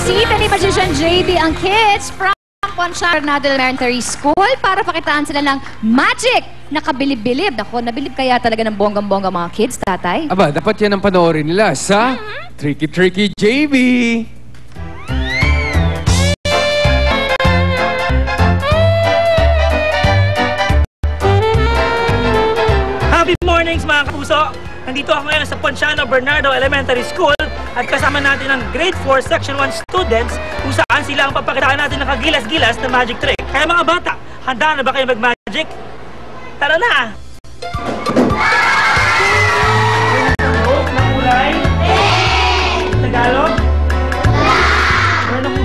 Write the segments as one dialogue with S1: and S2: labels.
S1: Binisita ni Magician JB ang kids from Ponciano Elementary School para pakitaan sila ng magic na kabilib-bilib. Ako, nabilib kaya talaga ng bonggang-bongga mga kids, tatay?
S2: Aba, dapat yan ang panoorin nila sa Tricky Tricky JB.
S3: Happy mornings mga kapuso! Nandito ako ngayon sa Ponciano Bernardo Elementary School at kasama natin ang Grade 4 Section 1 students kung saan sila ang papakitaan natin ng kagilas-gilas na magic trick. Kaya mga bata, handa na ba kayo mag-magic? Tara na! Rope na kulay? Tagalog?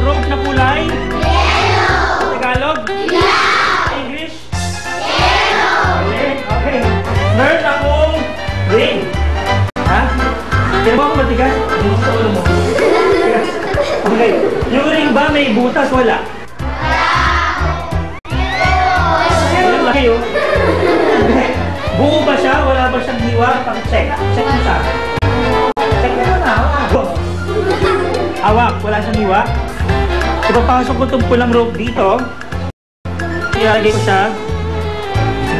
S3: Rope na kulay? Tagalog? English? Okay. Meron akong ring. Ha? Kaya mo ako matigas? Yung sa ulo mo. Okay. Yung ring ba may butas? Wala. Walang laki yun. Buo ba siya? Wala ba siyang hiwa? Pag-check. Check mo siya. Check mo na. Hawak. Wala siyang hiwa. Ipapasok ko itong pulang rope dito. Ilalagay ko siya.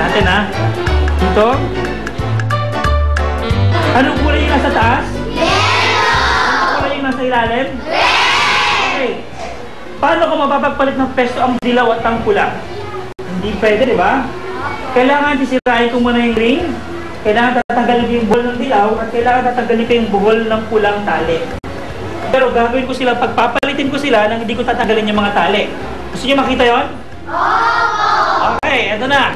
S3: Natin ha. Dito. Anong kulay yung nasa taas? Yellow! Anong kulay yung nasa ilalim? Red! Okay. Paano ko mapapagpalit ng pesto ang dilaw at ang pula? Hindi pwede, di ba? Kailangan sisirain ko muna yung ring. Kailangan tatanggalin ko yung buhol ng dilaw at kailangan tatanggalin ko yung buhol ng pulang tali. Pero gagawin ko sila, pagpapalitin ko sila nang hindi ko tatanggalin yung mga tali. Gusto niyo makita yon? Oo! Okay, eto na.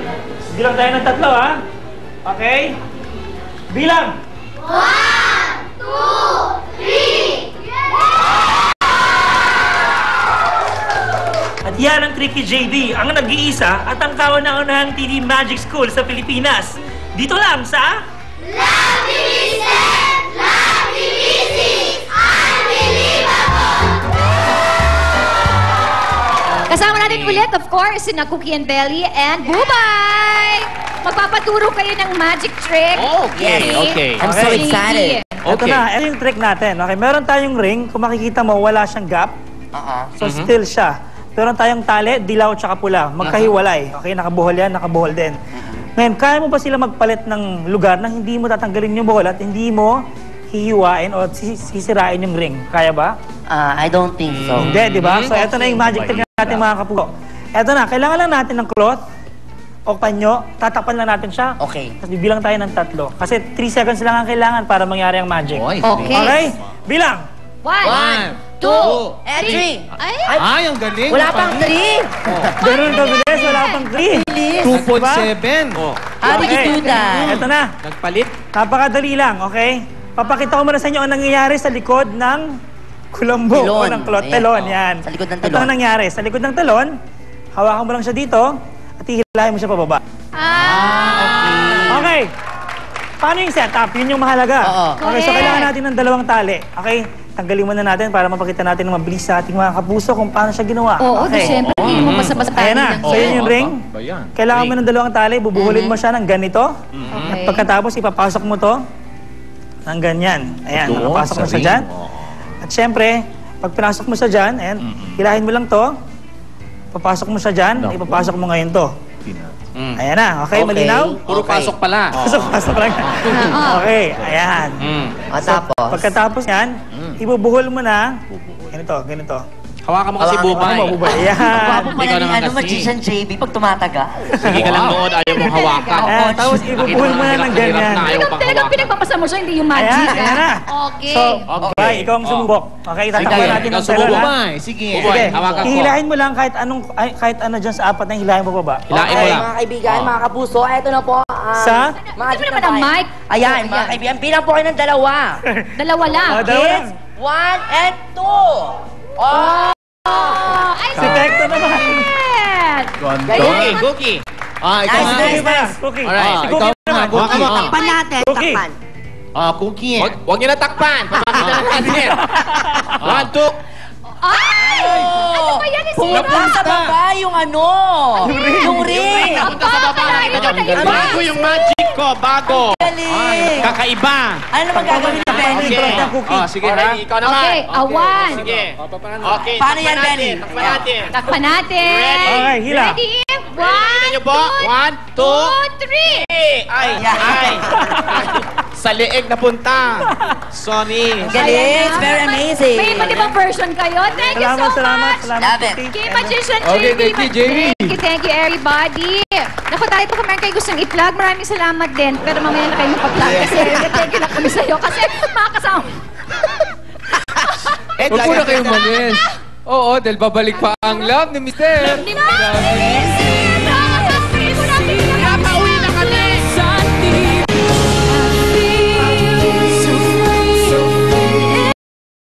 S3: Bilang tayo ng 3, ha? Okay? Bilang! 1, 2, 3! At yan ang Tricky JB, ang nag-iisa at ang kauna-unahang TV Magic School sa Pilipinas. Dito lang sa... Love TV Set! Love TV 6! Unbelievable!
S1: Kasama natin ulit, of course, sina Cookie and Belly and Bubay! Magpapaturo kayo ng magic trick.
S4: Okay.
S5: I'm so excited.
S3: Ito na, ito yung trick natin. Okay, meron tayong ring. Kung makikita mo, wala siyang gap. So, still siya. Meron tayong tali, dilaw, tsaka pula. Magkahiwalay. Okay, nakabuhol yan, nakabuhol din. Ngayon, kaya mo ba sila magpalit ng lugar na hindi mo tatanggalin yung buhol at hindi mo hihiwain o sisirain yung ring? Kaya ba?
S5: I don't think so.
S3: Hindi, di ba? So, ito na yung magic trick natin mga kapuso. Ito na, kailangan lang natin ng cloth o panyo, tatakpan lang natin siya.
S5: Okay.
S3: Tapos bibilang tayo ng 3. Kasi 3 seconds lang ang kailangan para mangyari ang magic.
S1: Okay.
S3: Okay? Bilang!
S1: 1, 2, 3.
S4: Ay, ang galing.
S5: Wala pang 3!
S3: Ganun kabilis, wala pang 3.
S4: 2.7.
S5: How did you do that?
S3: Ito na.
S4: Nagpalit?
S3: Napakadali lang, okay? Papakita ko muna sa inyo ang nangyayari sa likod ng kulambo. O
S5: Talon.
S3: ng cloth.
S5: Ayan,
S3: Talon,
S5: oh.
S3: yan.
S5: Sa likod ng
S3: Ito
S5: talon.
S3: ang nangyari. Sa likod ng talon, hawakan mo lang siya dito at hihilahin mo siya pababa. Okay. Paano yung setup? Yun yung mahalaga.
S5: Oo.
S3: Okay, so kailangan natin ng 2 tali. Okay? Tanggalin muna natin para mapakita natin ng mabilis sa ating mga kapuso kung paano siya ginawa.
S1: Oo,
S3: okay.
S1: siyempre, hindi mo basta-basta
S3: Ayan na. So yun yung ring.
S4: Bayan.
S3: Kailangan mo ng 2 tali. Bubuhulin mo siya ng ganito. At
S1: Okay.
S3: pagkatapos, ipapasok mo to ng ganyan. Ayan, napapasok mo siya dyan. At syempre, pag pinasok mo siya dyan, ayan, hilahin mo lang to. Papasok mo siya dyan, ipapasok mo ngayon to. Ayan na, okay, malinaw?
S4: Puro pasok pala.
S3: Pasok lang. Okay, ayan.
S5: O tapos?
S3: Pagkatapos yan, ibubuhol mo na. Ganito.
S4: Hawakan mo kasi bubay.
S3: Ayan.
S5: Wapo
S4: Hindi
S5: pala
S4: ka
S5: ni
S4: naman kasi.
S5: Magician JB pag tumataga.
S4: Sige ka lang noon, ayaw mong hawakan.
S3: Ayan, tapos ibubuhol mo na ng ganyan.
S1: Talagang pinagpapasa mo siya, hindi yung magic.
S3: Ayan na.
S1: Okay.
S3: So, okay, ikaw ang sumubok. Okay, tatakpan natin ng talon, ha?
S4: Sige.
S3: Sige,
S4: Hawakan ko.
S3: hihilahin mo lang kahit ano dyan sa 4 na hilahin mo baba.
S4: Hilahin mo lang.
S5: Mga kaibigan, mga kapuso, eto na po.
S3: Sa?
S1: Ito naman ang mic.
S5: Ayan, mga kaibigan, bilang po kayo ng 2.
S1: Dalawa lang.
S3: Dalawa lang.
S5: Kids, 1 and 2.
S1: Ay,
S3: Si Tecto naman.
S4: Cookie.
S5: Nice,
S3: Cookie
S5: nice,
S3: pa.
S5: nice.
S3: Cookie.
S4: Alright,
S3: Si Cookie naman.
S4: Cookie.
S5: Takpan natin,
S3: Cookie.
S5: takpan.
S4: Cookie. Huwag niyo natakpan. Papakita natin. 1, 2.
S1: Ay! Ano ba yan?
S5: Pumunta sa baba yung ano. Yung ring.
S4: Punta sa baba.
S1: Akalain ko
S4: Bago yung magic ko, bago.
S5: Galing!
S4: Kakaiba.
S5: Ano naman gagawin ni Benny?
S4: Oh, sige ha. Ikaw naman.
S1: Okay, awan.
S4: Sige. Okay,
S5: Paano yan,
S4: takpan
S5: Benny?
S4: natin, takpan natin.
S1: Takpan natin.
S4: Ready?
S3: Okay, hila.
S1: Ready?
S4: Nakita niyo po? 1, 2,
S1: 3.
S4: Ay, ay. Sa leeg na punta. Sorry.
S5: Galing! It's very amazing.
S1: May iba't ibang version kayo. Thank you so
S3: Salamat.
S1: much.
S5: Love it.
S1: Kay Magician
S2: Okay,
S1: JB.
S2: thank you, Jamie.
S1: Thank you, everybody. Naku, tayo po kung meron kayo gustong i-plug. Maraming salamat din. Pero mamaya na kayo mag-plug kasi thank you na kami sa'yo. Kasi makakasama.
S2: Huwag po na kayo manis. Oo, dahil babalik pa ang love ni Mr.
S1: Ni Mr.